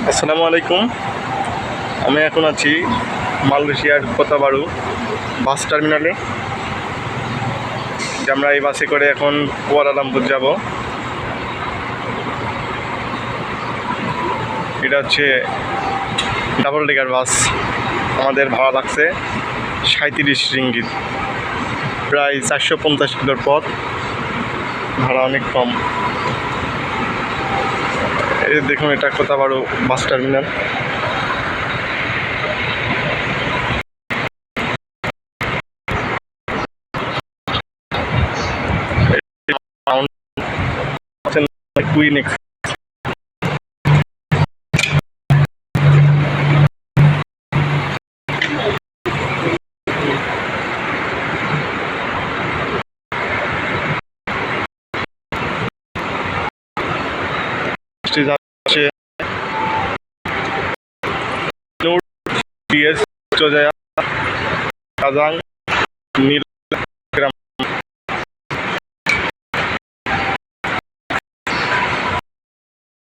আসসালামু আলাইকুম। আমি এখন আছি মালয়েশিয়ার কোতাবাড়ু বাস টার্মিনালে। আমরা এই বাসে করে এখন কুয়ালালামপুর যাব। এটা হচ্ছে ডাবল ডেকার বাস। আমাদের ভাড়া লাগছে 37 রিঙ্গিত, প্রায় 450 কিলোর পথ। ভাড়া অনেক কম। এই দেখুন, এটা কোতাবাড়ু বাস টার্মিনাল। কুইন এক্সপ্রেস যাচ্ছে নূর, পিএস, চোজায়া, কাজাং, নীল।